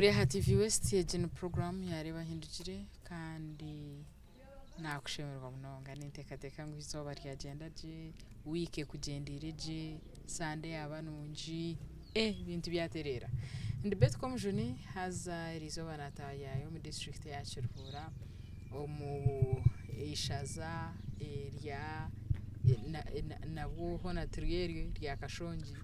Uri TV West yegena program yareba Ahindugire kandi nakushemerwa munonga nintekateka ngo izoba ryagenda je wike kugendire je Sunday abanunji ibintu byaterera ndi bet Komujuni haza rizoba natayayo mu district ya Kirvura omu ishaza rya nabwo hona trieri rya Kashonji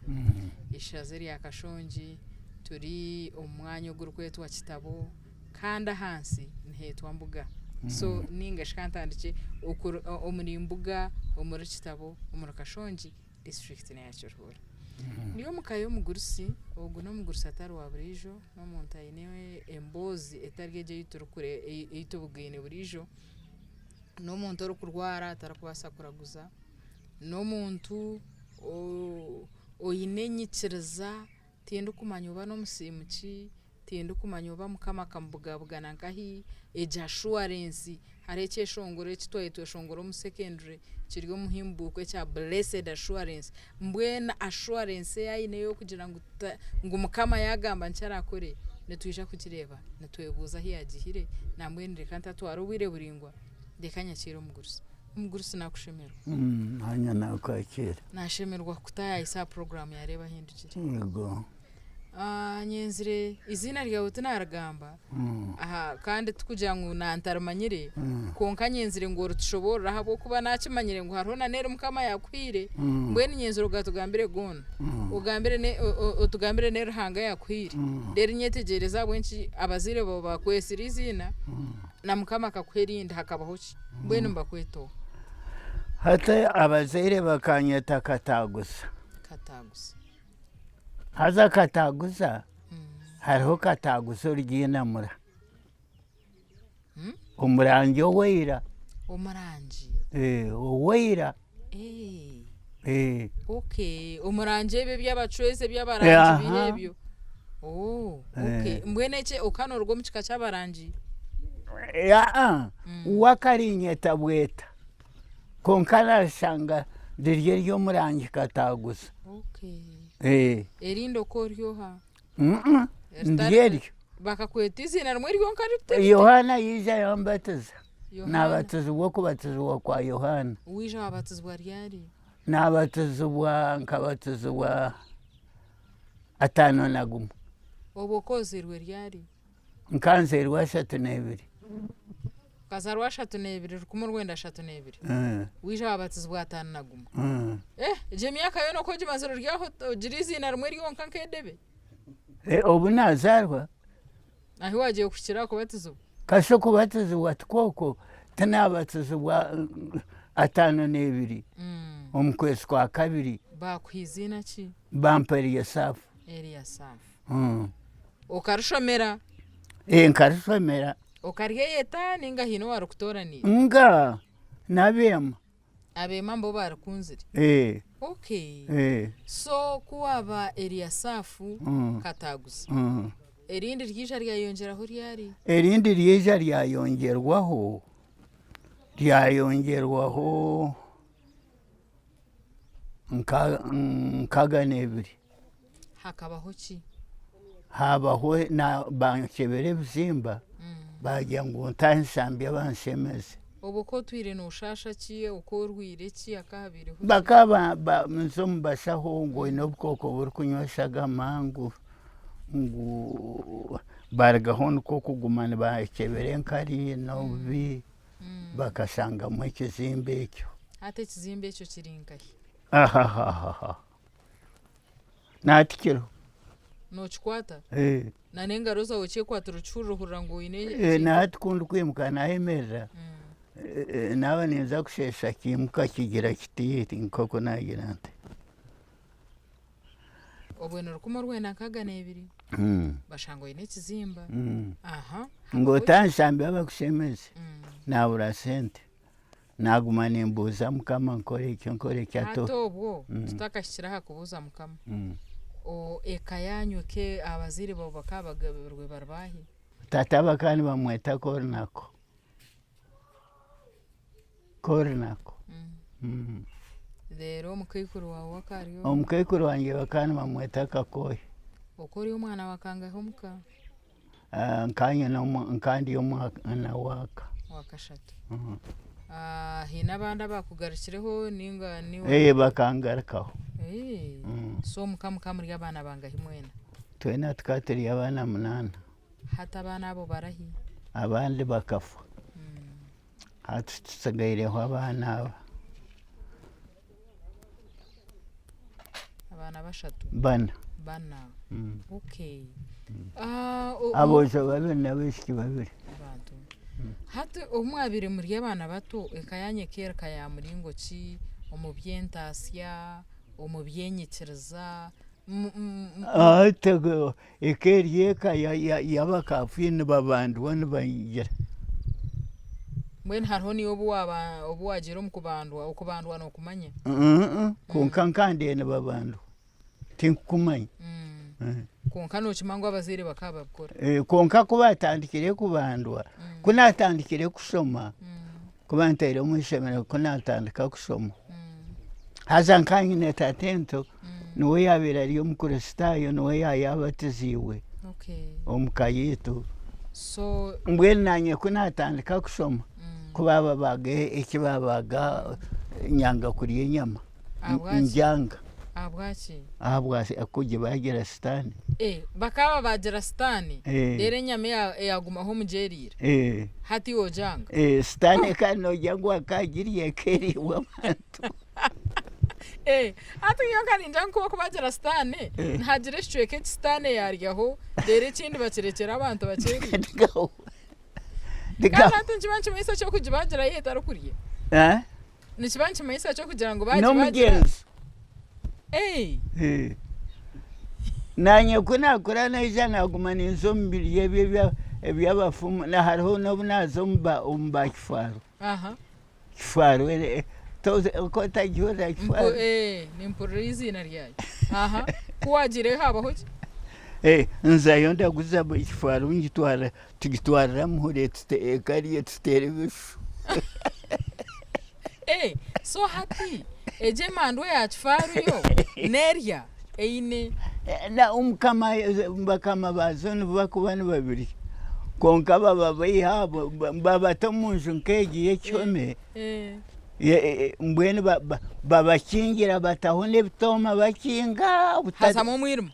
ishaza rya Kashonji turi umwanya ogurukwetu wa kitabo kanda hansi nhetwa mbuga so ninga shikantandike omuri mbuga omuri kitabo omuri Kashonji district ya Kirvura niyo mukayo Omugurusi ogu no Omugurusi atari wa burijo no muntu aine embozi etargeje yiturukure yitubugine burijo no muntu orukurwara atarakubasa kuraguza no muntu oyine nyikiriza tiendo kumanyoba no musimuki tiendo kumanyoba mukama kambugabugana nkahi eja assurance hareke shongore kitwaitwe shongoro mu secondary kiryo muhimbuko cya blessed assurance mbwena assurance yaine yo kugira ngo mukama yagamba ncharakore netwisha kukireba netwebuza hiyagihire namwenere kanta twarubire buringwa dekanya kiro Omugurusi nakushemerwa hanya nakwakira nashemerwa kutaya isa program yareba Ahindugire yego nyenzire izina ryawe tunaragamba aha kandi tukugira ngo nantarumanyire konka nyenzire ngo rutushobora habo kuba nakimanyire ngo hariho na nere mukama yakwire mbweni nyenzire ugatugambire gona ugambire ne utugambire nere hanga yakwire deri nyetegereza bwenci abazire bo bakwesira izina na mukama akakwerinda hakabaho mbweni mbakweto hata abazire bakanyeta Kataaguza haza Kataaguza hariho Kataaguza ryinamura umurangi oweira oweira okay umurangi ebe by'abacweze by'abarangi birebyo okay mbweneke ukanorwo mukika cy'abarangi wakarinyeta bweta konkana shanga dirye ryo murangi Kataaguza erindo koryoha ndieryo bakakweta izina rumwe ryo nkarite Yohana yija yambatiza nabatizwa kubatizwa kwa Yohana wija wabatizwa ryari nabatizwa nkabatizwa atano na gumu obokozerwe ryari nkanzerwa 32 kazarwa 32 rukumu rwenda 32 wija wabatizwa atano na gumu je myaka yo no koji mazero ryaho jirizi na rumwe ryo nkankedebe obu nazarwa ahi waje kushira kubatizwa kasho kubatizwa tukoko tanabatizwa atano n'ebiri omukwezi kwa kabiri bakwizina ki bampa Eliasaph okarushomera nkarushomera okariyeta ninga hino warukutorani nga nabema abema mbo barakunzire so kuwaba Eliasaph Kataaguza erindi ryija ryayongeraho ryari erindi ryija ryayongerwaho nkaga n'ebiri hakabaho ki habaho na bankebere bizimba bajya ngo ntansambye abanshemeze obuko twire no shasha ki uko rwire ki akabireho bakaba nzomu bashaho ngo nobukoko buri kunyweshaga mangu ngo baragahon ko kugumana bakebere nkari nobi bakashanga mu kizimbe cyo ate kizimbe cyo kiringahi natikiro no chikwata na nengaro zawe chekwata ruchuruhura ngo ine natikunda kwimuka nahemerera nawe ninza kushesha kimuka kigira kitiyeti nkoko nagira nte obwene rukumo rwena kaga n'ebiri bashango ine kizimba ngo tanshambe abakushemeze nabura sente naguma nimbuza mukama nkore cyato atobwo tutakashira kubuza mukama ekayanyu ke abazire bo bakabagabirwe barbahi tata bakani bamweta kornako rero mukikuru wawe wakariyo omukikuru wanjye bakani bamweta kakoye ukuri umwana wakangaho muka nkanye nkandi y'umwana wakashatu hina abandi bakugarukireho ninga niwe bakangarukaho so mukamuri abana bangahe mwena twena tukaturiye abana 8 hata abana abo barahi abandi bakafa hatusigaireho abana bashatu bana okay abojo babiri n'abishiki babiri abantu hata umwabire muri abana bato ekayanye kera kaya muringo ki omubyentasya omubyenyikiriza tego ekeriye kaya yabakafine babandu wani bayigira mwen hariho niyo obuwagira okubandwa n'okumanya konka nkandi ne babandu tinkumanya konka n'okimangwa abazaire bakabakora konka kuba atandikire kubandwa kunatandikire kusoma kuba ntaire omwishomero kunatandika kusoma haza nkanyine tatento niwe yabera ari omukristaayo niwe yabatiziwe omukayitu so mbwene nanye kunatandika kusoma kuba babaga ekibabaga nyanga kuriye nyama njanga abwaki akuje bagira sitani bakaba bagira sitani rero nyama yagumaho mugerira hati ojanga sitani kandi ojangwa kagiriye keri w'abantu hati iyo kandi njanga kuba bagira sitani ntagire shweke sitani yaryaho rero ikindi bakirekera abantu bakerira kandi nkibanki mayisa cyo kujya bagira yeta arukuriye nikibanki mayisa cyo kugira ngo bagira nanye kunakora neza naguma ninzo mbiri ebyabafumu na hariho nabunazo mba kifaru kifaru toze ko tagihoza kifaru ni mpurizi na ryayo kuwagire habaho ki nzayo ndaguza kifaru ngitwara tugitwara muhure kariye tutere bifu so hati eje mandwe ya kifaru yo nerya aine na bakama bazone bakubana babiri konka baba bayihabo baba tomunju nkegiye cyome mbwene babakingira batahone bitoma bakinga hazamo mwirimo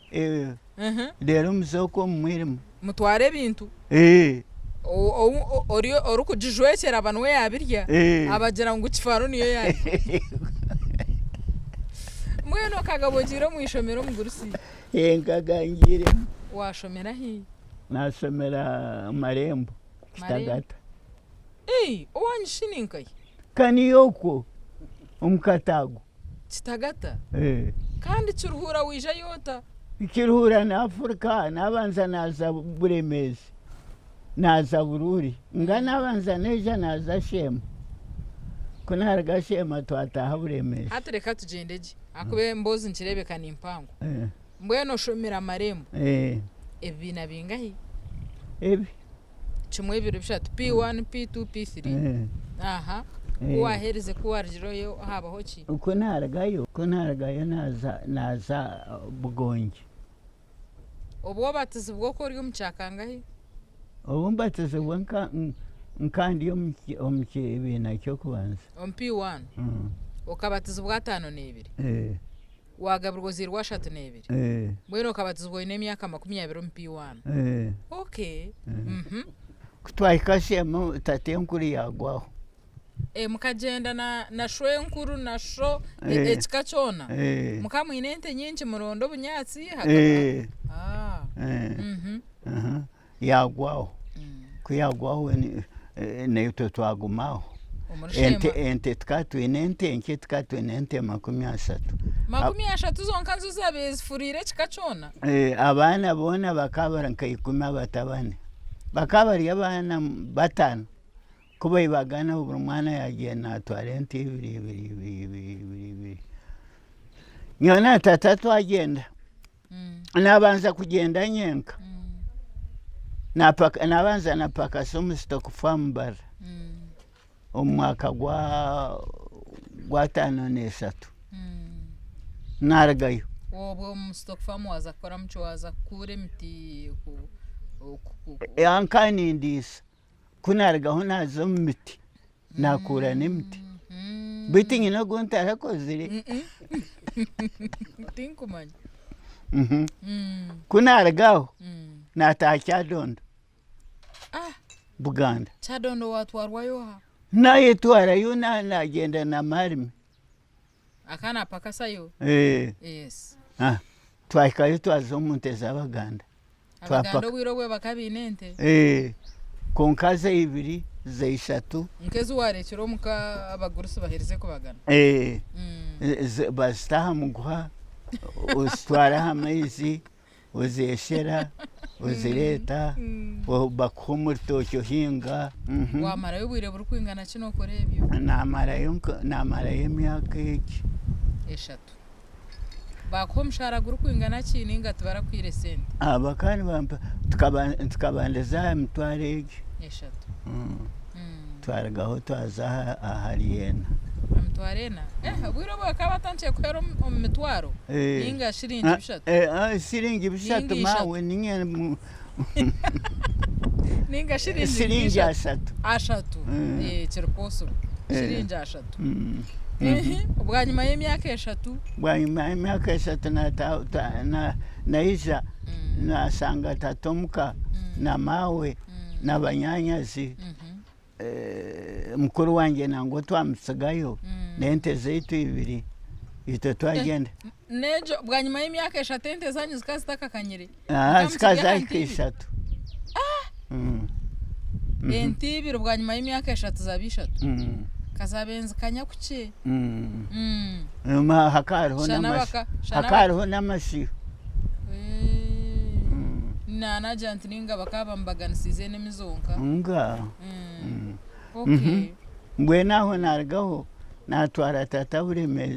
rero muzoko mwirimo mutware ibintu ori kujijwekera abantu we yabirya abagira ngo kifaru niyo yayi mweno kagabogiro mwishomero mugurusi ngagangire washomera hi nasomera marembo kitagata owanishininkai kaniyoko omukatago kitagata kandi kiruhura wija yota kiruhura na Afrika nabanza naza buremezi naza bururi nabanza neja naza shema kunarga shema twataha buremezi hatereka tugendeje akube mbozi nkirebekana impango mbweno shomera marembo ebina bingahi kimwe ibiro bishatu P1 P2 P3 wahereze kuwarjiro yo habaho ki kunargayo naza bugonje obwo batize bwo ko ryo mchakangahi obwo batize bwanka nkandi omki ibina cyo kubanza P1 ukabatiza bwa 5 n'ebiri wagaburwa zirwa 3 n'ebiri mwero ukabatizwa ine myaka 20 P1 okay kutwaikashemo tatenkuri yagwaho mukagenda na shwe nkuru na sho ekikachona mukamwine ente nyinshi murondo bunyatsi yagwaho kuyagwaho ne twagwaho ente tukatwine ente nke tukatwine ente 30 zonka nzuzabe zifurire kikachona abana bona bakabara nkayikuma batabane bakabari abana batano kuba ibagana buri mwana yagiye natwara ente ibiri nyona tatatu agenda nabanza kugenda nyenka nabanza napaka somu stock farm bar omwaka gwa 5 naragayo obwo mu stock farm waza kora mcho waza kure miti yankani ndisa kunargaho nazo mu miti nakura n'imiti biti nyina guntarakozire tinkumanya kunargaho nataha Kyadondo Buganda Kyadondo watwarwayo ha naye twarayo nagenda na marimi akana pakasayo yes twahikayo twaza omunte z'Abaganda Abaganda wirobwe bakabinente konkaze ibiri zeishatu nkezi warekero muka abagurusi bahereze ko bagana bastaha muguha ustwara hamaizi uzeshera uzireta bakumurtocyo hinga wamarayo bwire burukwingana kino korebyo namarayo emyaka eki eshatu bakomshara gurukwingana kininga tubarakwire sente abakani bampa tukabandeza mitware eki eshatu twaragaho twaza ahariyena amtwarena bwiro bwakabatanche kwero mitwaro ninga shiringi bishatu shiringi bishatu mawe ninge ninga shiringi ashatu chirposo shiringi ashatu ubwanyuma y'imyaka eshatu naija nasanga tatomuka na mawe n'abanyanyazi mukuru wanjye nango twamusigayo n'ente zaitu ibiri ito twagenda nejo bwanyuma y'imyaka eshatu ente zanyu zikazakakanyire zikazaka eshatu ente ibiri bwanyuma y'imyaka eshatu zabishatu kazabenzi kanya kuki hakariho n'amasiyo nana janti ninga bakabambaganisize n'emizonka nga mbwe naho nargaho natwara tata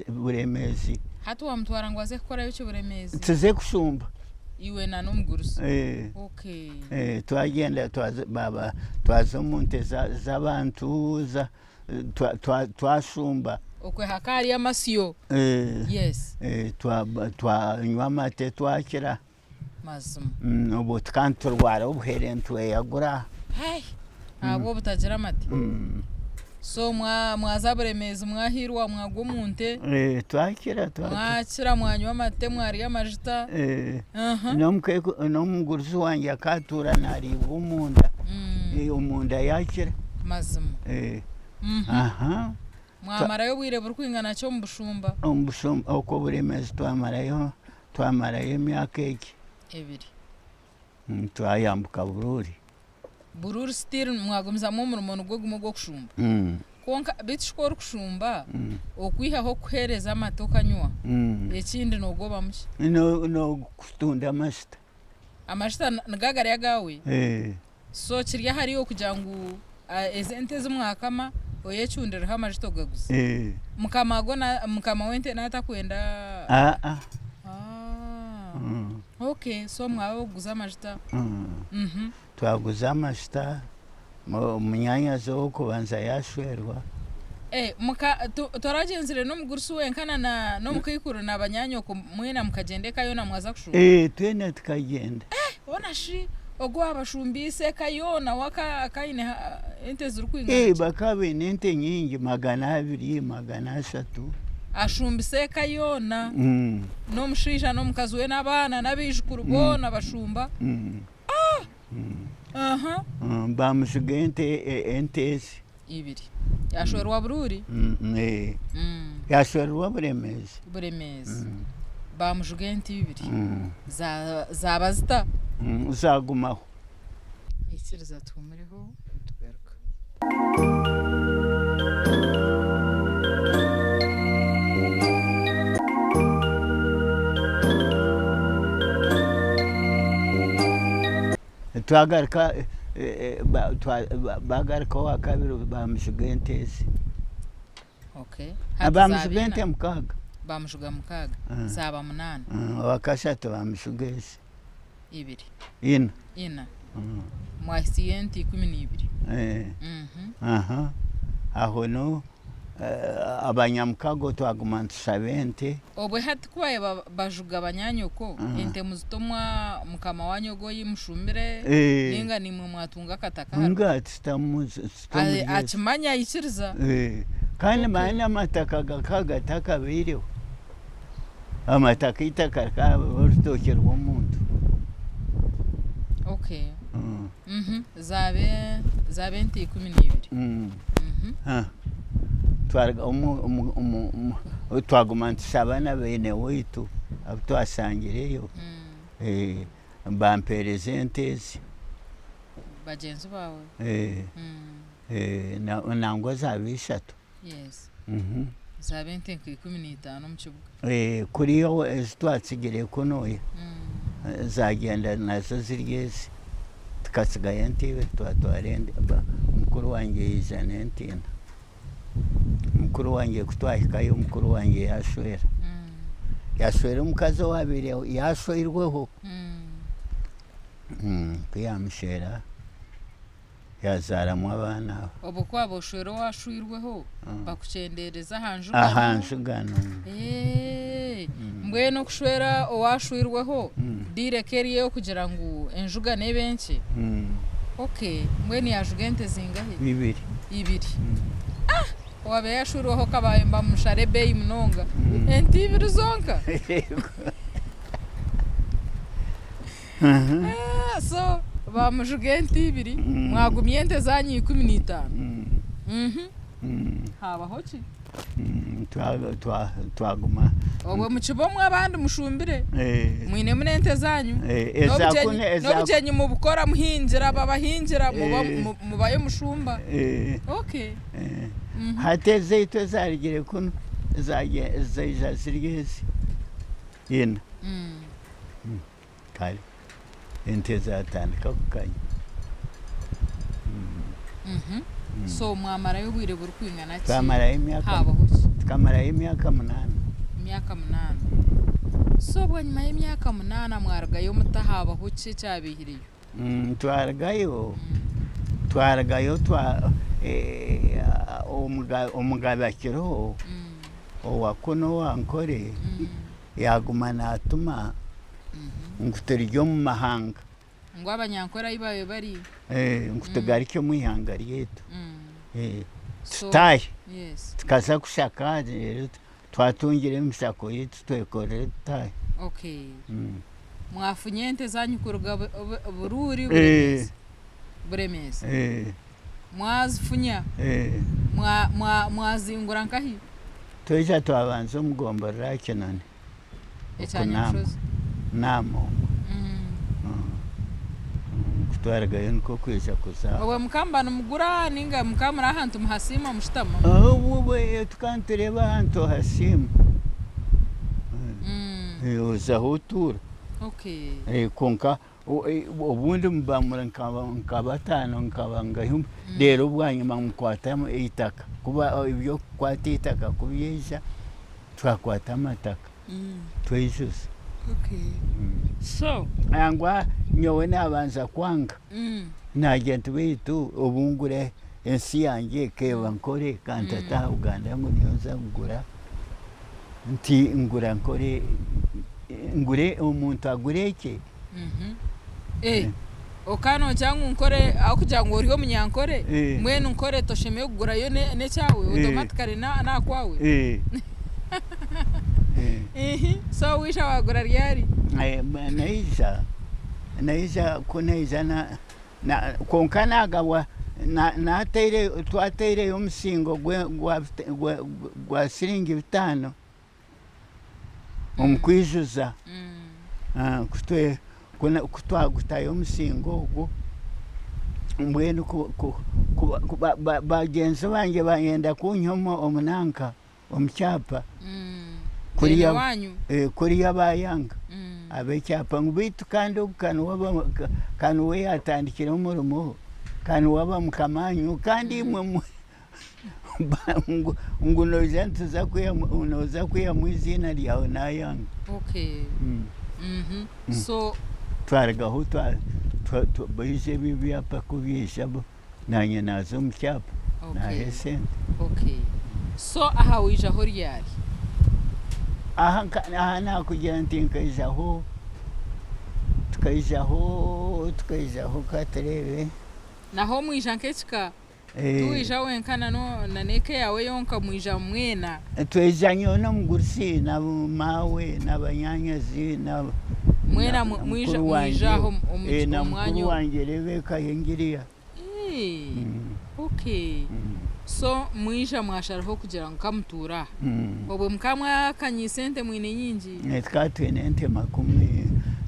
buremezi hatu wamtwara ngo aze gukora y'icyo buremezi tuze kushumba iwe na n'Omugurusi twagenda twaza omunte z'abantu twashumba okwe hakari y'amasiyo yes twanywa amate twakira mazima ubu tukanturwara ubuhere ntweyagura abo butagira amate so mwaza buremezi mwahirwa mwagumunte twakira mwakira mwanywa amate mwari amajita n'Omugurusi wanjye akatura naribwa umunda yakira mazima mwamarayo bwire burukwingana cyo mubushumba uko buremezi twamarayo emyaka eki ebiri twayambuka bururi still mwagumizamo umurimo gwo gumo gwo kushumba konka bitishkora kushumba okwihaho kuhereza amatoka nywa ekindi nogoba muki no kutunda amashita nagagara yagawe so kirya hariyo kugira ngo ezente z'umwakama oyecundiraho amashito gaguza mukama wente natakwenda okay so mwawe guza amashita twaguza amashita munyanya zo kubanza yashwerwa toragenzire n'Omugurusi wenkana no mukayikuru n'abanyanyoko mwena mukagendekayo na mwaza kushumba twene tukagenda onashi ogwa abashumbise kayona wakaine ente zirukwingana bakabe n'ente nyingi 200 300 ashumbise kayona n'omushisha n'omukazi we n'abana n'abijukuru bona bashumba bamushuga ente ibiri yashorwa bururi yashorwa buremezi bamushuga ente ibiri zabazita uzagumaho ikiriza tumureho tugaruka twagaruka bagaruka wakabiri bamushuga entezi bamushuga ente mukaga bamushuga mukaga zaba 8 wakashatu bamushuga ese ibiri ina mwasiyenti 12 aho no abanyamukago twaguma ntusaba ente obwe hati kwaye bajuga abanyanyoko ente muzitomwa mukama wanyogo yimushumbire ninga nimwe mwatunga kataka nga tutamuzi akimanya yikiriza kandi manya amataka gakagataka biriho amataka itaka karutoke rw'omuntu okay zabe ente 12 twaraga twaguma ntusaba n'abeene waitu abo twasangireyo bampereza ente ezi bagenzi bawe nangwa zaba 3 yes zabe ente 15 mu kibuga kuriyo ezi twatsigire kunoya zagenda nazo ziryezi tukasigaye ente ibe twatwarende mukuru wanjye yizana ente mukuru wanjye kutwahikayo mukuru wanjye yashwera omukazi owabire yashwirweho kuyamushera yazaramu abaana obo kwabo oshwera washwirweho bakucendereza ahanjugano mbwenu okushwera owashwirweho direkeriyo kugira ngu enjuga nebenshi okay mbwenu yajuga ente zingahe 2 wabe yashwirweho kabaye mbamushare beyi munonga ente 2 zonka so bamujuga ente 2 mwagumye ente zanyu 15 habaho ki twaguma obwe mukibomu abandi mushumbire mwine munente zanyu n'obugenyi mubukora muhingira babahingira mubaye mushumba okay hateze ito zarigire kuno zaija zirigezi yena kale ente zatandika kukanya so mwamarayo ubwire buri kwingana ki twamarayo imyaka 8 so bwa nyuma y'imyaka 8 mwaragayo mutahabaho ki cyabihiriyo twaragayo omugabakiro owakuno wankore yaguma natuma nguturyo mu mahanga ngo abanyankora ibaye bari ngutugarike mu ihanga ryetu tutaye tukaza kushaka twatungire emisako yetu twekorere tutaye okay mwafunye ente zanyu kuruga bururi buremezi mwazifunya mwazingura nkahi toija twabanza omugomborera kinone ekyanyashozi namo kutwaragayo niko kwija kuza obwe mukamba numugura ninga mukamura ahantu muhasima mushitama obwe tukantureba ahantu hasima uza hutura okay konka obundi mubamura nkabatano nkabangayo rero bwanyuma mukwatamo itaka kuba ibyo kwata itaka kubyeja twakwata amataka twijuza okay so angwa nyowe nabanza kwanga nagenda bitu obungure ensi yanjye keba nkore kantata Uganda ngo nyoza ngura nti ngura nkore ngure omuntu agureke okano cyangwa unkore akugira ngo uriho munyankore mwene unkore toshemeye kugura yo ne cyawe automatically na kwawe so wisha wagura ryari naija kunaiza na konkana gawa na twateire omusingo gwa siringi 5 omukwijuza kutwe kutwagutayo omusingo ogwo mbwenu bagenzi bange bayenda kunyomo omunanka omukyapa kuriya bayanga abekyapa ngubitu kandi kanu we atandikire umurimo kanu waba mukamanyu kandi imwe ngunoza unoza kuya mwizina lyawe nayanga okay so twaragaho bayise bibyapa kubyishabo nanye nazo mucyapa nahesente okay so aha wijaho ryari aha nakugira nti nkaijaho tukaijaho katurebe naho mwija nk'ekika tuwija wenka na neke yawe yonka mwija mwena twejanyo n'omugurusi na mawe n'abanyanyazi na mwena mwijaho omwanya wanjye Rebeka yengiriya okay so mwija mwasharaho kugira ngo kamutura obwe mukamwa kanyisente mwine nyingi twatwine ente 10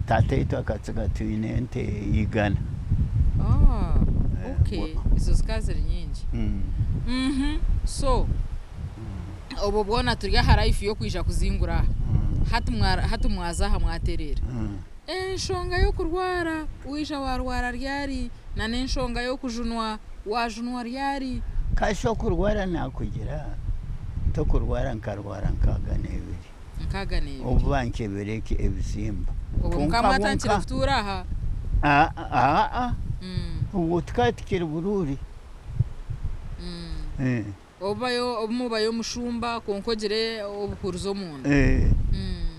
tataitu akatsiga twine ente 100 okay izo zikaziri nyingi so obo bwona turi haraifu yo kwija kuzingura hatu mwazaha mwaterera enshonga yo kurwara wija warwara ryari na nenshonga yo kujunwa wajunwa ryari kasho kurwara nakugira to kurwara nkarwara nkaga nebiri ubanke bereke ebizimba kunkamatankira kuturaha ubu twatikira bururi omubayo mushumba konkogere obukuruzo munda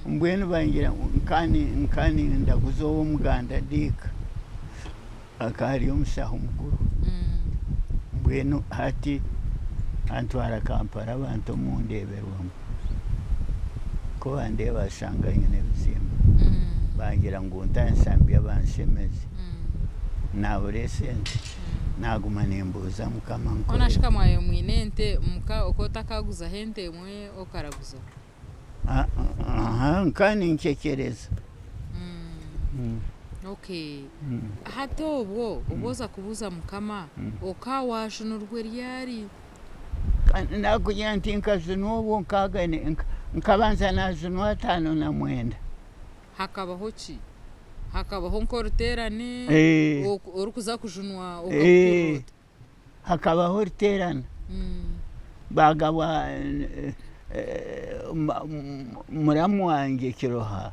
mbwenu bangira nkani ndakuzowo muganda dika akari omushaho mukuru mbwenu hati antwara Kampala abantu mundeberwamu ko bandeba bashanganye n'ebizimba bangira ngo ntansambye abanshemeze nabure sente naguma nembuza mukama nkore onashika mwayo mwinente muka okotakaguza hente mwe okaraguza nkani nkekereza okay hato uboza kubuza mukama okawashunurwe ryari nakugira nti nkazunwa obwo nkagane nkabanza nazunwa 5 na 9 hakabaho ki hakabaho nkoruterane orukuza kujunwa hakabaho ruterana bagabwa muramu wanjye Kiroha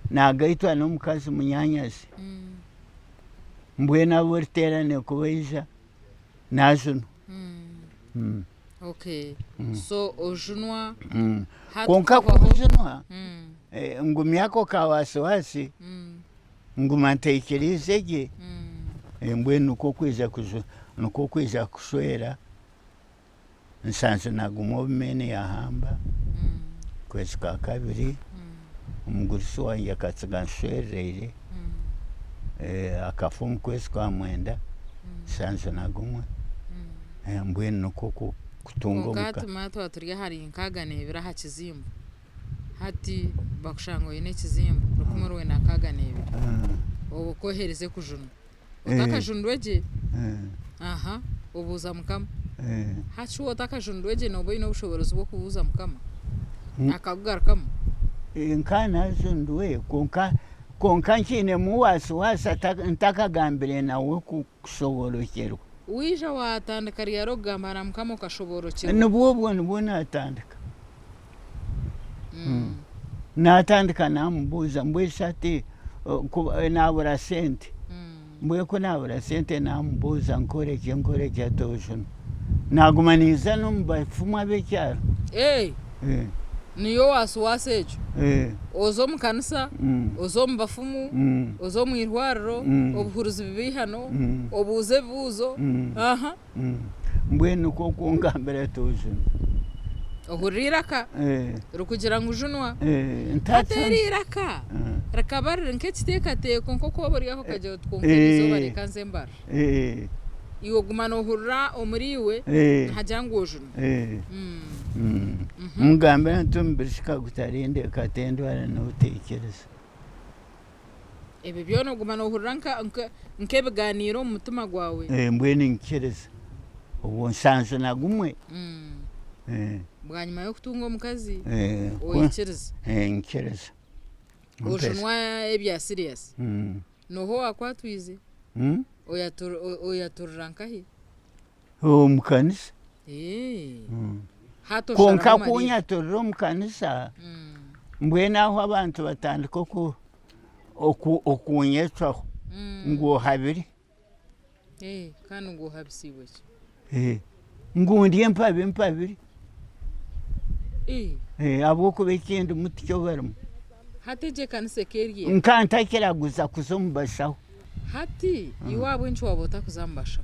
nagaitwa n'omukazi munyanyazi mbwena abo ruterane kubaija nazunwa okay so ojunwa konka kujunwa ngumyako kawasiwasi nguma ntekerezege mbwenu nuko kwiza kushwera nsanze naguma obumene yahamba kwezi kwa kabiri omugurusi wanjye akatsiga nshwerere akafu kwezi kwa mwenda nsanze nagumwe mbwenu nuko kutunga okatuma twaturiya hari nkaga nebira ha kizimbo hati bakushango yine kizimbo rukumurwe nakaga nebira obo kohereze kujuna utakajundweje ubuza mukama hachi utakajundweje nobo ino bushobozi bwo kubuza mukama akagugarukamo nkana zundwe konka nkine muwasi ntakagambire nawe kushoborokerwa wija watandika ryaro gambara mukama ukashoborokera nubwo natandika natandika namubuza mbwese ati nabura sente mbweko nabura sente namubuza nkoreke atojono nagumaniza n'omubafumu ab'ekyaro niyo wasuwasa ekyo ozo mu kanisa ozo mu bafumu ozo mu irwariro obuhuruzi bibi hano obuze ebibuuzo mbwenu kokungambira tojono ohuriraka rukugira ngo ujunwa ateriraka rakabarire nk'ekiteekateeko nk'okwoboryaho kajya twumvirizo bareka nzembara iwe gumana ohurira omuri iwe hagira ngo ojunwa mugambira ntumbirishika gutarinde katendwara n'utekereza ebyo byona gumana ohurira nk'ebiganiro mu mutima gwawe mbwenu nkereza ubu nsanze nagumwe bwa nyuma yo kutunga omukazi oyikiriza nkereza ojunwa ebya serious noho wakwatwize oyaturira nkahi omukanisa konka Mariya. kunyaturira omukanisa mbwena aho abantu batandika okunyetwaho nguhabire kandi nguhabisiibwe ki ngundi empabiri abo kubekindi mutyo barimo hategeka nsekeriye nkantakiraguza kuzombashaho hati iwabo inchi wabota kuzambasha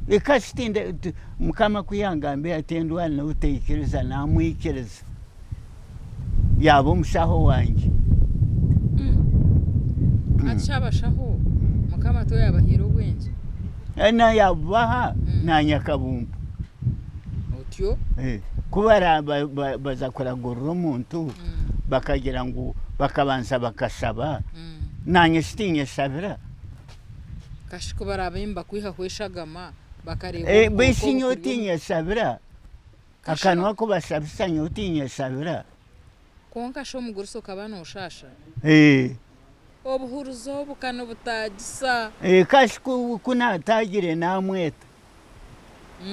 ikasitinde mukama kuyangambe atendwa no utekereza namwikiriza yabo mushaho wanje achabashaho mukama to yabahiro bwenje ana yabaha na nyakabumbu otyo kubara bazakora gororo muntu bakagira ngo bakabanza bakasaba nanye shitinye shabira kashikubara abimba kwiha kweshagama bakareba besinyotinye shabira akanwa ko bashabisanya utinye shabira konka sho muguruso kabano ushasha obuhuruzo bukano butagisa kashiku kuna tagire namweta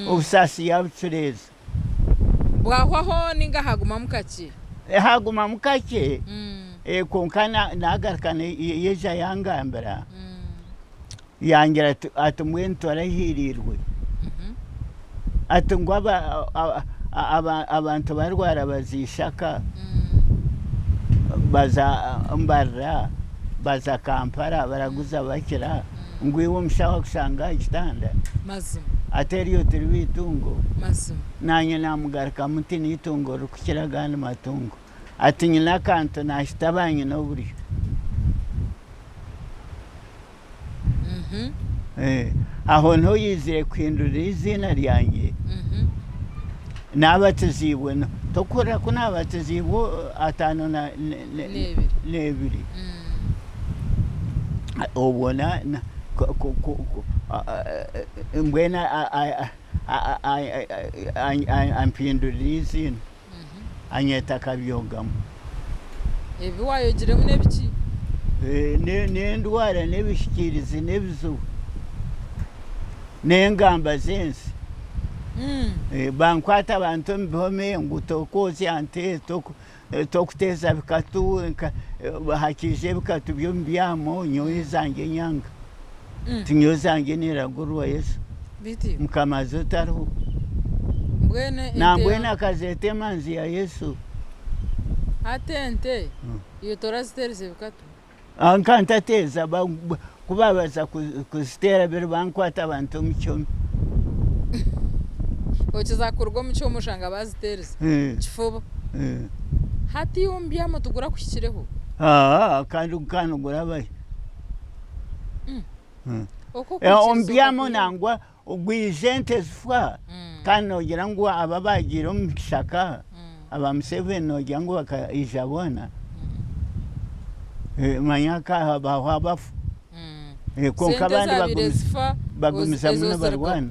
obusasi yabucureza bwahwaho ninga haguma mukaki haguma mukake konkana nagarkana yeja yangambira yangira atumwe ntorahirirwe atungwa abantu barwara bazishaka baza mbarra baza Kampala baraguza bakira ngwiwo mshaho kushanga kitanda mazima ateriyo turi bitungo mazima nanye namugarika mutini itungo rukukira gandi matungo ati nyina kanto nashitabanye n'oburi aho nto yizire kwindurira izina ryanjye nabatizibwe no tokora ko nabatizibwe atano na nebiri obona mbwena ampindurira izina anyeta Kabyogamu ebi wayogire mu nebiki n'endwara n'ebishikirizi n'ebizuba n'engamba zensi bankwata abantu mbihome ngo tokozi ante tokuteza bikatu hakije bikatu byo mbyamo nyoye zange nyanga tinyo zange niragurwa Yesu biti mukamazo taro mbwene akazete manzi ya Yesu atente iyo torazitereze bikatu ankantateza kubabaza kuzitera biri bankwata abantu mucyomi okizakurwa mucyo mushanga bazitereze kifuba hati yombyamo tugura kushyikireho kandi ukanugura baye ombyamo nangwa ugwijente zifwa kandi nogira ngo aba bagira omukishaka aba Museveni nogira ngo bakayijabona manyaka abafu konka abandi bagumiza muno barwana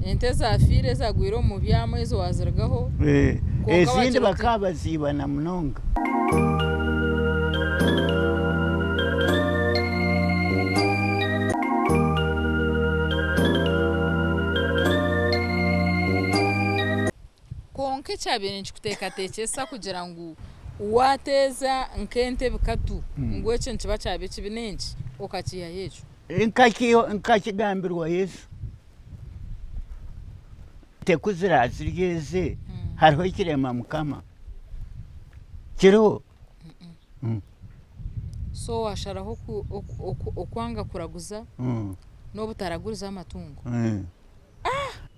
ente zafire zagwira mu byamo izo waziragaho ezindi bakabazibana munonga konke cyabene nkikuteekateekesa kugira ngu wateza nkente bikatu ngo ekyo nkiba kyabe kibi nenki okakiha ekyo nkakigambirwa Yesu tekuzira ziryeze hariho ikirema mukama kiriho so washaraho okwanga kuraguza n'obutaraguriza amatungo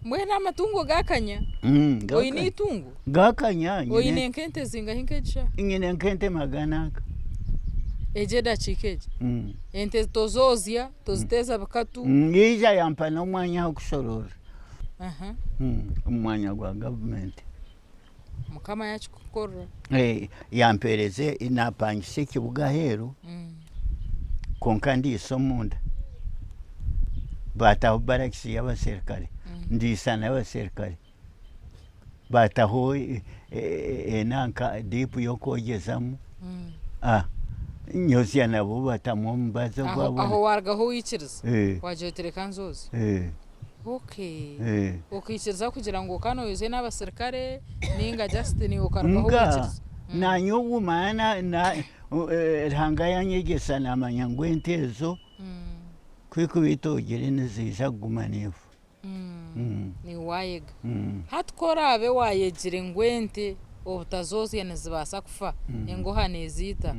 mwena amatungo gakanya oyine itungo gakanya oyine nkente zingahe nk'egisha nyine nkente magana eje dakikeje ente tozozya toziteza bikatu ngija yampa n'omwanya wo kushorora umwanya gwa government mukama yakikukora yampereze inapangise kibuga heru konka ndiso munda bataho barakisi y'abaserikale ndisana y'abaserikale bataho enanka dipu yo kogezamo nyozya nabo batamu mbazo gwabo aho wargaho wikiriza wajotereka nzozi ukikiriza kugira ngo kano yuze n'abaserikale ninga Justin ukaragaho wikiriza nanyo mana na ranga yanyegesa namanya ngwentezo kwikubitogere nizija gumanifu ni wayega hatkora abe wayegire ngwente obutazozi nezibasa kufa engoha nezita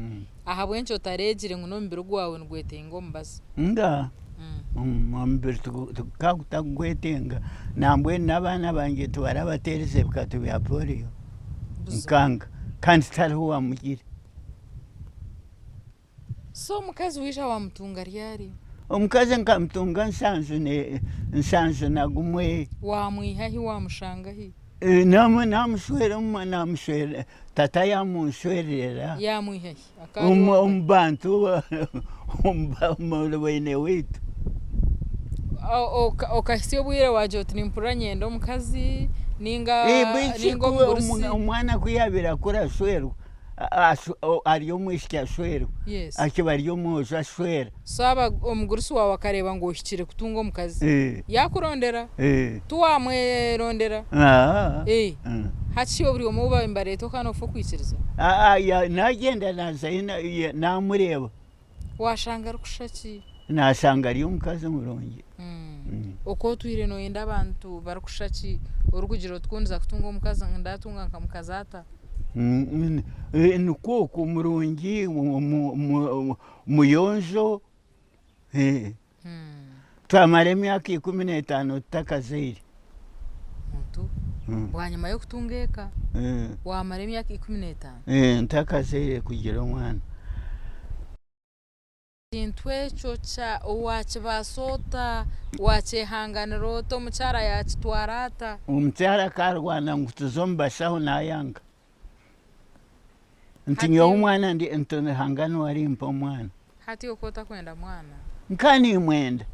aha bwencho taregire nguno mbiro gwawe ngwetengo mbasi nga mbiro tukagwetenga nambwe nabana bange twarabatereze bikatu bya polio nkanga kandi tariho wamugire so mukazi wisha wamutunga ryari omukazi nkamutunga nsanzu nagumwe wamwihahi wamushangahi namuswera tata yamunswerera yamwihahi umubantu umubwene witu okahisi obwire waje oti nimpura nyenda omukazi ninga omwana kuyabira kura swerwa ariyo mwishiki aswerwa akiba ariyo mwojo aswera saba omugurusi wawe akareba ngo ohikire kutunga omukazi yakurondera tuwamwerondera haki oburi omu uba imbareto kana ofa kwikiriza nagenda naza namureba washanga ari kushaki nashanga ari omukazi murungi okotwire noyenda abantu bari kushaki orukugira otukundiza kutunga omukazi ndatunga nka mukazi ata nukoko murungi muyonjo twamara emyaka 15 tutakazaire muntu bwanyuma yo kutunga eka wamara emyaka 15 ntakazaire kugira omwana kintu ekyo kya owakibasota wakihanganira ota omukyara yakitwara ata omukyara karwana ngu tuze omubashaho nayanga nti nyowe omwana ndi ntihangana warimpa omwana hati okota kwenda mwana nkani mwenda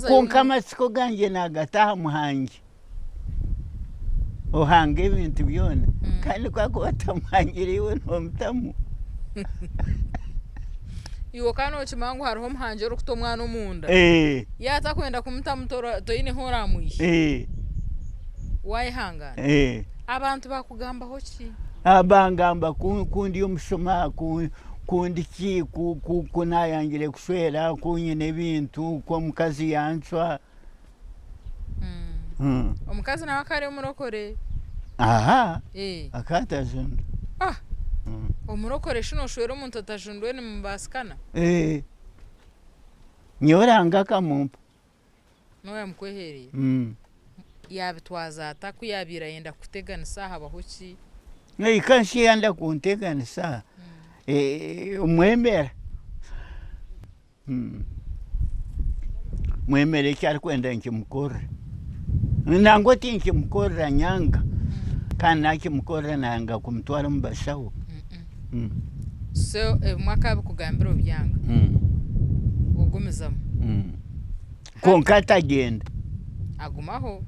konka amasiko gange nagataha muhangi ohanga ebintu byona kandi kwakuba tamuhangire iwe nomutamu iwe kana okimangu hariho omuhangi orikuta omwana omunda yatakwenda kumutamu toyineho oramwisha wayihangana abantu bakugambaho ki abangamba kundi omushoma kundi ki kunayangire kuswera kunyine ebintu kwomukazi yancwa omukazi nawe akari omurokore akatajunda omurokore shino shwera omuntu atajundwe nimubasikana nyoranga akamumpa nowe yamukwehereye yabitwaza ata kuyabira yenda kuteganisa habaho ki kanshi yanda kunteganisa mwemera mwemere kyari kwenda nkimukorera nango tinkimukorera nyanga kandi nakimukorera nanga kumutwara mubashaho so mwaka bikugambira obyanga ogumizamu konka atagenda agumaho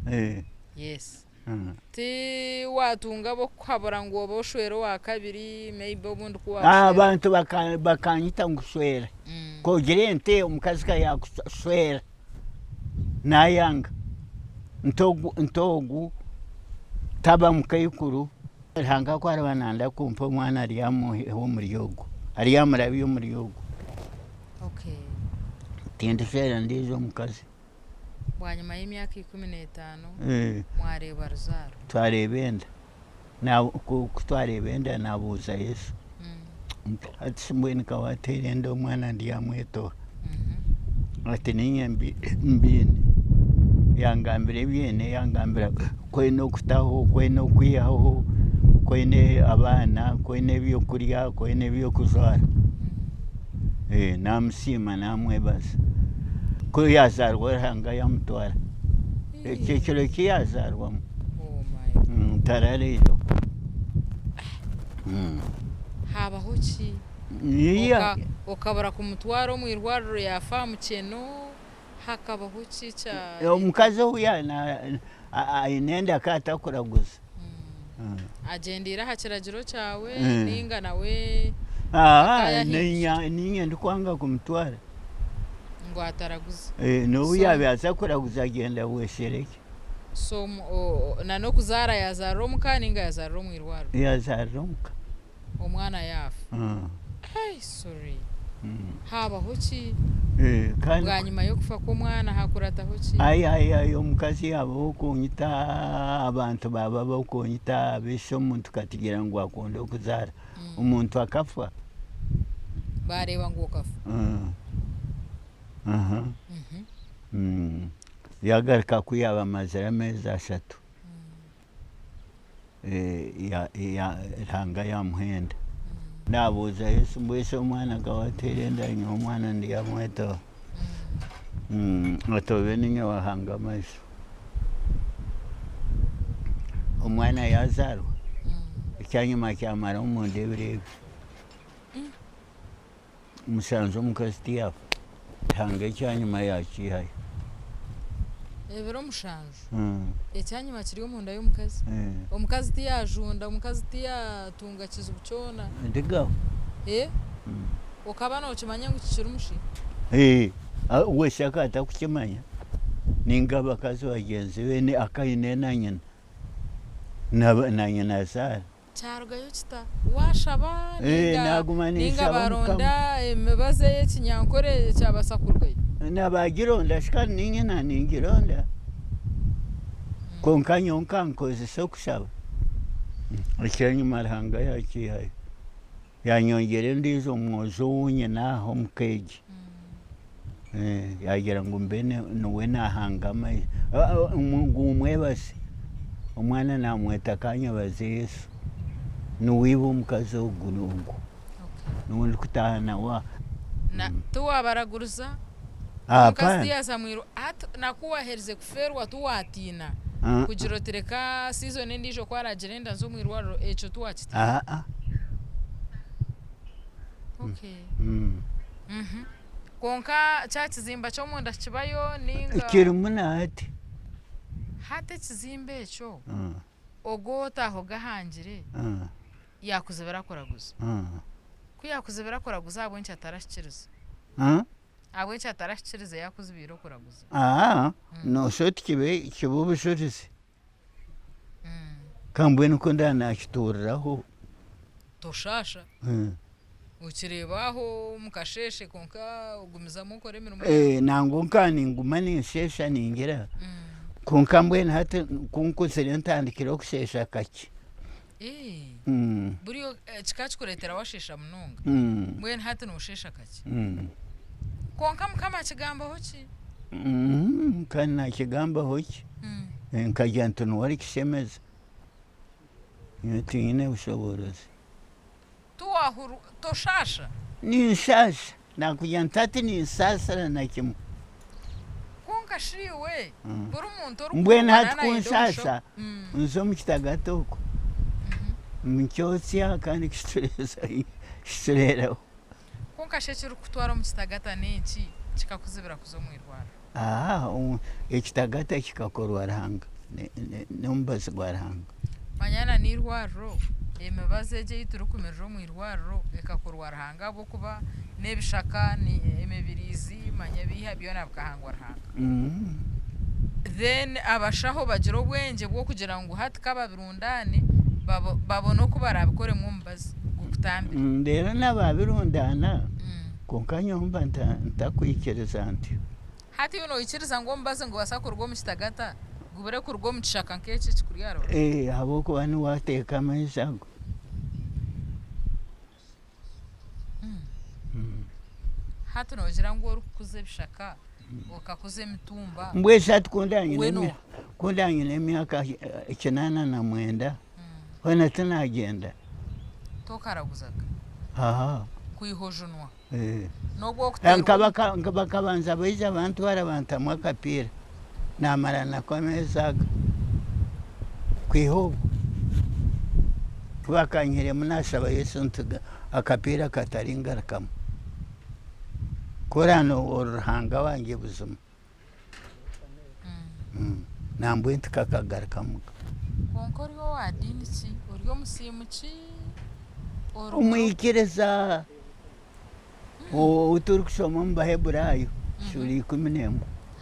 yes ti watunga bo kuhabura ngo boshwera wa kabiri maybe obundi kuwa abantu bakanyita nguswera kogire ente omukazi ka yakuswera nayanga ntogu taba mukayikuru hanga kwara bananda kumpa omwana ariyamuho muryogo ariyamurabiyo muryogo tindishera ndizo omukazi bwanyuma y'imyaka 15 mwareba ruzaro twarebenda twarebenda nabuza Yesu ati simbweni kawaterenda omwana ndiyamwetoha ati ninye mbini yangambire byene yangambira kwene okutaho kwene okwiyaho kwene abana kwene ebyokurya kwene ebyokuzwara namusima namwebaza ko yazarwa hanga yamutwara ekyo kiyazarwamu tarareyo habaho ki okabura kumutwara omwirwariro yafa mukeno hakabaho ki kya omukazi uyana ainenda katakuraguza agendera hakiragiro cyawe ninga nawe ninye ndikwanga kumutwara ngo ataraguza no yabaza kuraguza agenda weshereke so nano kuzara yazara omukaninga yazara omwirwaro yazara omuka omwana yafa hey sorry habaho ki kandi bwa nyuma yo kufa k'umwana hakurataho ki ayi omukazi yabo kunyita abantu baba bakunyita bisho umuntu katigira ngo akunda kuzara umuntu akafa bareba ngo ukafa yagaruka kuyaba amazira meza 3 ranga yamuhenda nabuza Yesu mbese umwana gawaterenda nyo umwana ndi yamweto atobe ninyo wahanga amaso umwana yazarwa icyanyuma cyamara umuntu ebirebe umusanzu umukasiti yafa hanga icyanyuma yakihaye ebero mushanju icyanyuma kiri mu nda y'umukazi umukazi tiyajunda umukazi tiyatunga kizu bucona ndigaho ukaba no kimanya ngo kikiri umushi wese akata kukimanya ningaba kazi wagenzi bene akaine na nyina sara cyargayo kita washaba nagumanisha baronda imibaze y'kinyankore cyabasakurgayo nabagironda shikani ninyina ningironda konkanyo nkankoze sokushaba icyanyuma ranga yakihaye yanyongere ndizo mwozo wunye naho mukeji yagira ngo mbene nuwe nahangama umwebase umwana namweta kanya baze Yesu nuwiba umukazi w'ugurungu nundi kutahana wa tuwa baraguruza umukazi yasamwiro nakuwahereze kuferwa tuwatina kugira tereka season ndijo kwaragerenda zo mwirwaro eco tuwakita konka cyakizimba cyo munda kibayo ninga kiri munati hate kizimbe cyo ogota aho gahangire yakuze barakoraguza kuyakuze barakoraguza abo nci atarashikiriza abo nci atarashikiriza yakuze birokoraguza no shoti kibubu shotisi kambwe nuko ndanakituriraho toshasha ukirebaho mukasheshe konka ugumiza mukore imirimo nango nkani ngumani shesha ningira konka mbwene hate kunkusere ntandikira okushesha kaki buriyo kikakuretera washesha munonga mbwene hate no shesha kaki konka mukama kigamba hoki kana kigamba hoki nkajyanto no wari kishemeza nyine ushoboroze tuwahuru toshasha ni shasha nakujyantati ni sasa na kimu konka shiwe buri umuntu mbwene hati kunshasha nzo mukitagatoko mcyotsia kandi kisturera konka shekiri kutwara mukitagata neki kikakuzibira kuzo mwirwara ekitagata kikakorwa rahanga nombazi gwa rahanga manyana nirwaro emibaze je yiturukumerero mwirwaro ekakorwa rahanga bo kuba nebishaka ni emibirizi manyabiha byona bukahangwa rahanga then abashaho bagira obwenge bwo kugira ngo hati kababirundane babona ko barabikore mu mbazi gukutambi ndero nababirundana konkanyomba ntakwikereza nti hati yuno ikiriza ngo mbaze ngo basakurwo mu kitagata gubere kurwo mu kishaka nk'eki kikuryaro haboko bani wateka amayisago hati nogira ngo urukuze bishaka ukakuze mitumba mbwese kundanye n'emyaka 89 wana tunagenda tokaraguzaga kuihojunwa nobwo nkabakabanza baiza abantu barabantamwa kapira namara nakomezaga kwihobo bakanyire munasaba Yesu ntuga akapira kataringarakamo korano uruhanga wange buzuma nambwe ntikakagarukamo konkoriho wadini ki uriyo musimu ki umwikiriza uturi kusoma mu baheburayo shuri 11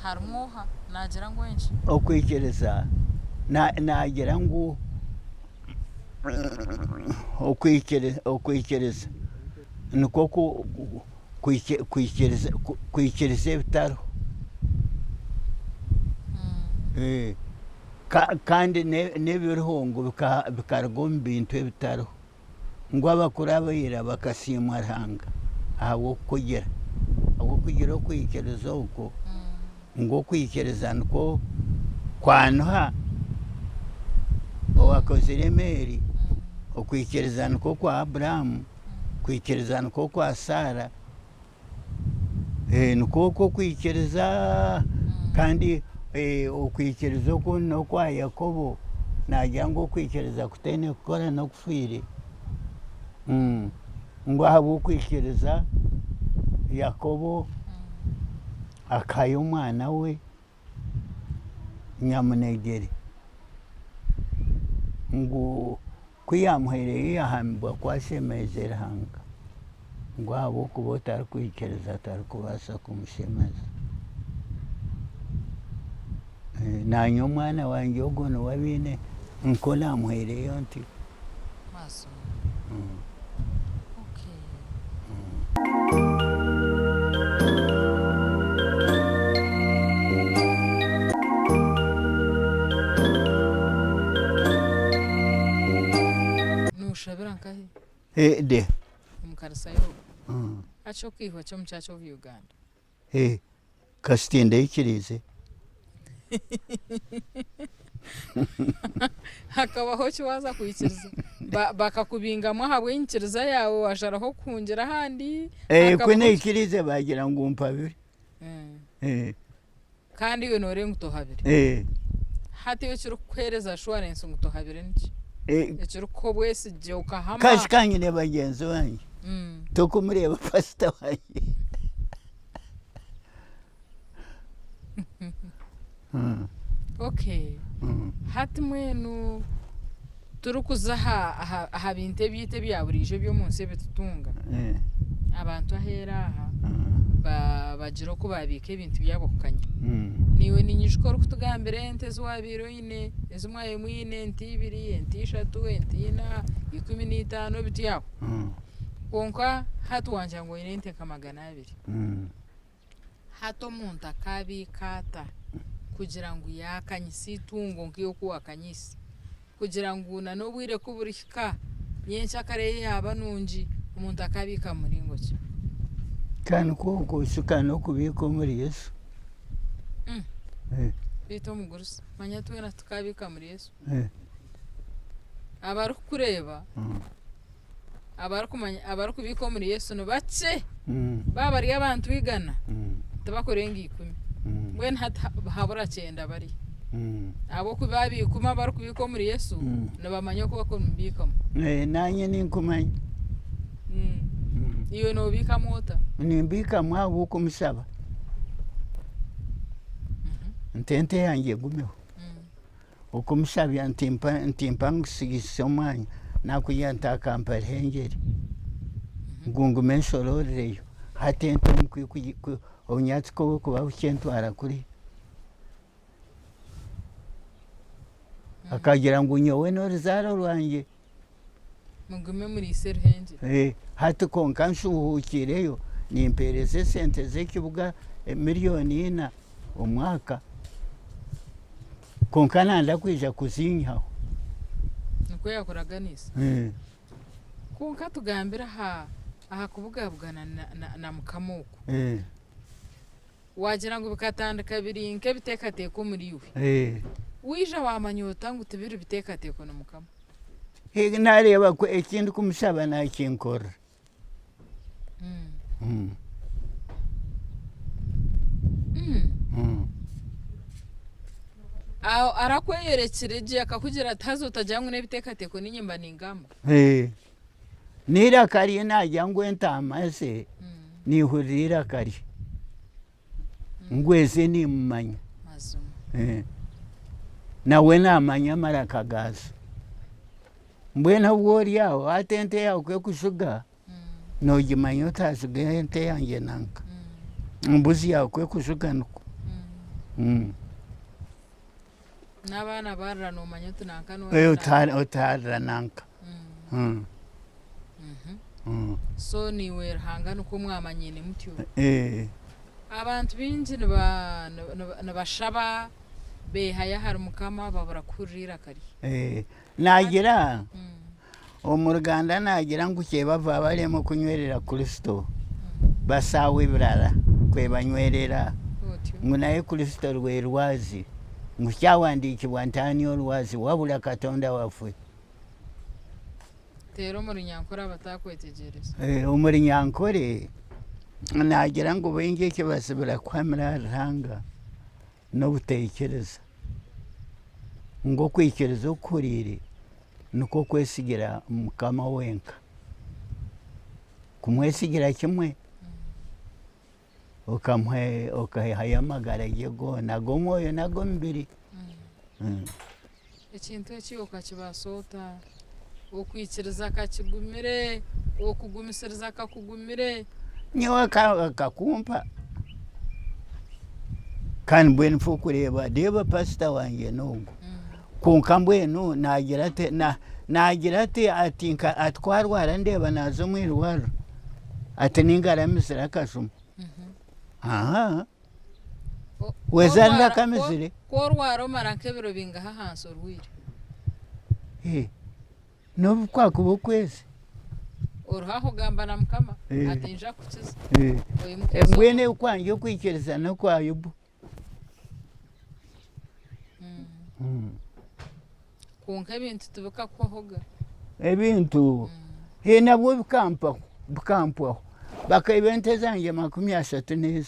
harumwoha nagira ngo enshi okwikiriza nagira ngo okwikiriza niko kwikiriza ebitaro kandi n'ebirungo bikaruga omu bintu ebitaro ngo abakuru abaira bakasiimwa Ruhanga ahabw'okugira okwikiriza okwo ng'okwikiriza nikwo kwanuha owakozire Mary okwikiriza nikwo kwa Aburahamu kwikiriza nikwo kwa Sara nikwo kwikiriza kandi okwikiriza okwo n'okwa Yakobo nagira ngu okwikiriza kutaine kukora n'okufire ngu ahabw'okwikiriza Yakobo akaya omwana we nyamunegere ngu kwiyamuhire yahamibwa kwashemeze Ruhanga ngu ahabw'okuba otarikwikiriza atarikubaasa kumushemeza nanye omwana wange ogwo niwabiine nko namuhireyo nti nushabira nkahi de omukarisayo acho kwihwa cyo muchacho of Uganda kasitinde ikirize hakabaho kiwaza kwikiriza bakakubingamwa habw'inkiriza yawe washaraho kungira handi kwene ikirize bagira ngo umpabire kandi we nore ngutohabire hati yo kiri kwereza assurance ngutohabire niki ekiri ko bwese je ukahama kashi kanyine bagenzi banjye tokumureba pastor wanjye okay hati mwenu turukuza aha bintu ebyite bya burije byo munsi bitutunga abantu ahera aha bagira ko babika ibintu byabo kukanya niwe ninyishikora kutugambira ente zwabiro ine ezumwaye mwine enti ibiri enti eshatu enti ina 15 biti yako konka hatu wanja ngo ine ente kamagana 2 hato muntu akabikata kugira ngo yakanyisi itungo ngiyo kuwakanyisi kugira ngo nanobwire kuburika nyencha kare yaba nungi umuntu akabika muringo cyo kandi ko shukano kubiko muri Yesu bito Omugurusi manya twena tukabika muri Yesu abaru kureba abaru kumanya abaru kubiko muri Yesu no bace babari abantu bigana tabakorenga 10 when habura 9 bari abo kubabi kuma baru kubiko muri Yesu no bamanya ko bakombikamo nanye ninkumanya iyo no bika mota nimbika mwawo kumusaba ntente yanjye gumeho okumusabya ntimpa ngusigisa omwanya nakuyanta kampara hengeri ngungume nshororeyo hatente obunyatsi ko kuba bukyentwara kuri akagira ngo nyowe n'oruzaro rwanjye mugume muri iseru hengeri hati konka nshuhukireyo nimpereze sente z'ekibuga miliyoni 4 omwaka konka nanda kwija kuzinyaho niko yakoraganisa konka tugambira aha kubugabugana na mukamuko wagira ngo bikatandika birinke bitekateko muri iwe wija wamanyota ngo tubiri bitekateko no mukamo nareba ko ekindi kumusaba nakinkora arakweyerekereje akakugira atazotajyanywe n'ebitekateko n'inyimba n'ingamba nira kari najya ngo entamase nihurira kari ngweze nimumanya nawe namanya marakagaza mbwena bworiyaho atente yawe kwe kushuga nogimanya utashuga ente yanjye nanka mbuzi yawe kwe kushuga nuko n'abana barra nomanya tunanka utarra nanka so niwe ruhangana uko mwamanyene mutyo abantu binji nabashaba behaya hari mukama babura kurira kari nagira omuruganda nagira nguke bava baremo kunywerera Kristo basawe birara kwe banywerera ngunaye Kristo rwe rwazi ngucyawandikibwa ntani olwazi wabula Katonda wafwe tero muri nyankora batakwetegereza umuri nyankore nagira ngo bengeke basubira kwamira ranga no butekereza ngo kwikiriza ukurire nuko kwesigira mukama wenka kumwesigira kimwe ukamwe okahayamagara yego nago moyo nago mbiri ekintu ekiyo kakibasota okwikiriza kakigumire okugumisiriza kakugumire nyewe kakumpa kandi bwenu fukureba deba pastor wange nungu kunka mbwenu nagira ati atinka atwarwara ndeba nazo mwirwaro ati ningaramisira kasuma wezarira kamizire korwaro maranke biro bingaha hanso rwire no kwakubo kwezi oruhaho gamba na mukama atinja kukiza mbwene ukwange kwikiriza no kwa Ayubu kunka ebintu tubuka kwahoga ebintu nabwo bikampaho bakayibente zange 35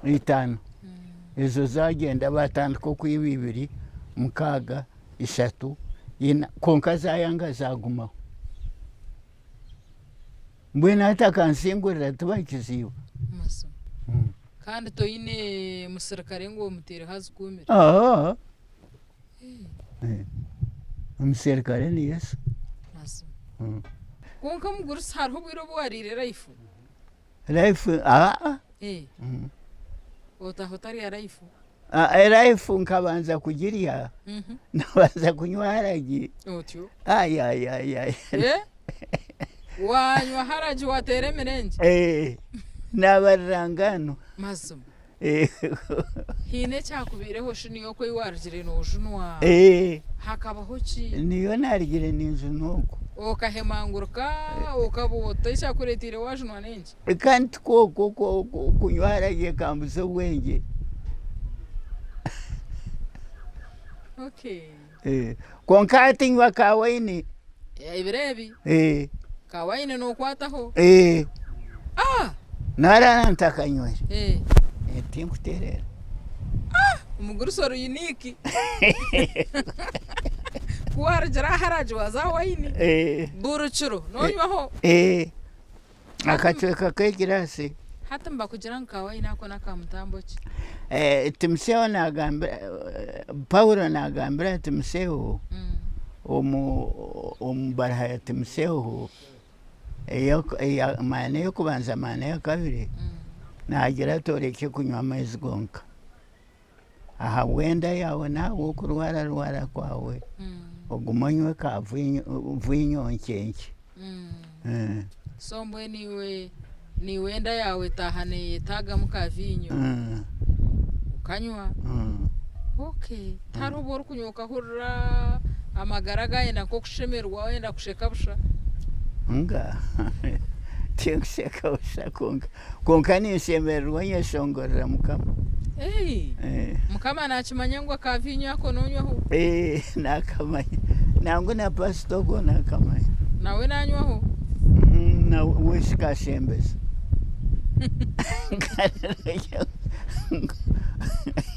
5 ezo zagenda batandika kwibibiri mukaga 3 konka zayanga zagumaho mbwene atakansingurira tubakiziwe maso kandi toyine musirikare ngo mutere hazi kumira umusirikare ni Yesu maso konka Mugurusi hariho bwiro bwarire raifu otahotari ya raifu raifu nkabanza kugiria nabanza kunywa haragi otyo wanywa haragi watere mirenje nabarangano mazumu hine cyakubireho shiniyo ko iwarigire no junwa hakabaho ki niyo narigire ninzu nuko okahemanguruka okabota cyakuretire wajunwa nenje kandi ko kunywa haragi kambuze wenge okay konkati nywa kawaini ibirebi kawaini no kwataho narana ntakanywera tinkuterera Omugurusi ori unique kuwarjira haraji wazawaini buruchuro nonywaho akachweka kegirasi hata mbakugira nkawaini ako nakamutambo ki timseo nagambira Paulo nagambira timseo omubaraha timseo maana yo kubanza maana ya kabiri nagira toreke kunywa amezi gonka aha wenda yawe nawe kurwara kwawe ogumanywe kavuinyonkenke so mbwe ni wenda yawe tahane taga mukavinyo ukanywa okay tarubora kunyoka hurra amagara gaenda ko kushemerwa wenda kusheka busha nga tikuseka busha konka nishemerwa nyeshongorera mukama mukama nakimanya ngo akavinyo yako nonywaho nakamanya nangu na pastogo nakamanya nawe nanywaho na weshikashembeza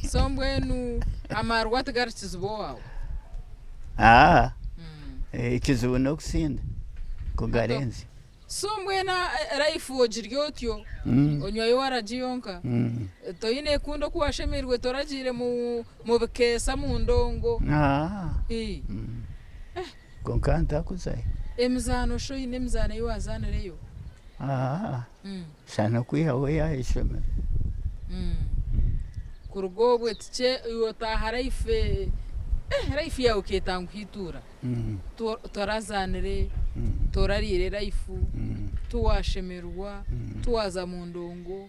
so mbwenu amarwa tigaritizibo wawe ikizibu nokusinda kugarenzi so mbwena raifu ojiryotyo onywayo waragiyonka toyine kundo kuwashemerwe toragire mu bikesa mu ndongo konka ntakuzayo emizano sho ine emizano yiwazanireyo shana kwihawe yaheshemera kurugobwe tiche yotaha raifu yawe ketanga hitura torazanire torarire life tuwashemerwa tuwaza mu ndongo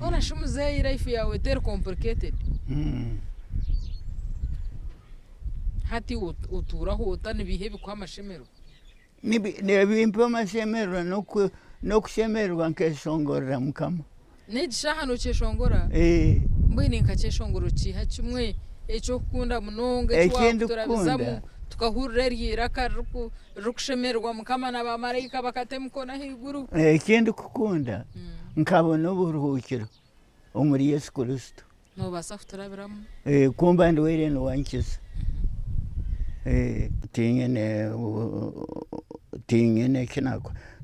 ona shumuze life yawe ter complicated hati uturaho utani bihe bikwa mashemero nebimpa amashemero no kushemerwa nkeshongorera mukama negishaha no cheshongora mbwini nkacheshongoro chiha kimwe echo kunda munonga echo turabizamu tukahurira ryiraka rukushemerwa mukama n'abamarayika bakatemukona higuru ekindi kukunda nkabona uburuhukiro omuri Yesu Kristo no basa kuturabiramu kumba ndiwere no wankiza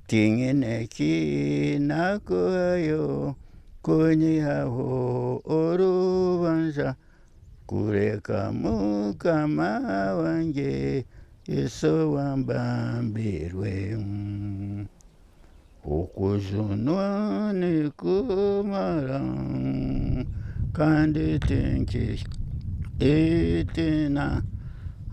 tingene kinako yo kunyihaho orubanza kureka mukama wanjye Yesu wambambirwe ukuzunwa nikumara kandi tenki itina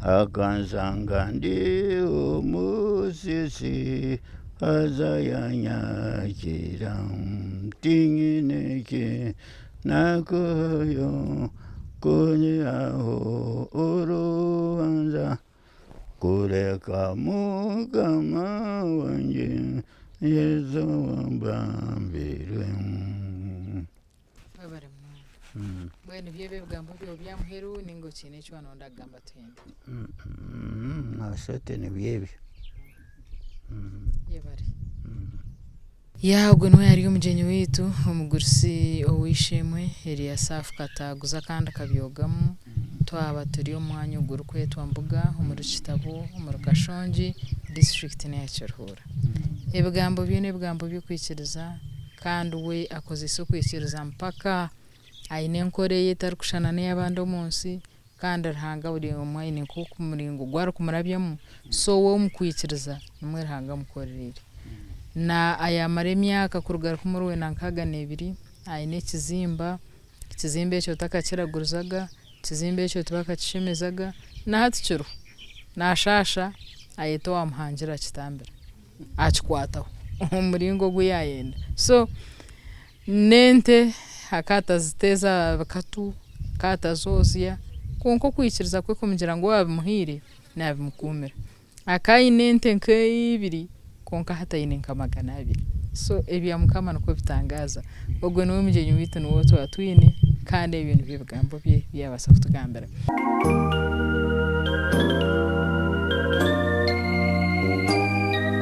akanzanga ndi umusisi azayanyakira tingineke nakoyo kunyihaho urubanza kureka mukama wanjye Yesu wambambirwe bwene byebe bigambo byo byamuheru ningo kine cyo anonda gamba twende nasote ne byebe yebari yagwe no yari umujenyi witu Omugurusi owishemwe Eliasaph Kataaguza Kabyogamu twaba turi umwanya uguru kwetwa mbuga umuri kitabo umuri Kashonji district ne Cyarhura ebigambo byene bigambo byo kwikiriza kandi we akoze isuku kwikiriza mpaka aine nkoreye tarukushana n'abandi omunsi kandi arhanga buri umwine kuko muringo gwara kumurabyamo so wo mukwikiriza numwe rhanga mukorerere na ayamara emyaka kurugara kumurwe nankaga nebiri aine kizimba cyo takakiraguruzaga kizimbe cyo tubakakishemezaga na hatikiro nashasha ayeto amhangira kitambira achikwataho umuringo guyayenda so nente hakata ziteza bakatu kata zozia konko kwikiriza kwe kumgira ngo wabimuhire nabimukumira akayinente nk'ibiri konka hatayine nkamagana abiri so ebya mukama nuko bitangaza ogwe no mugenyi witu no twatwine kandi ibintu bibigambo bye byabasa kutugambira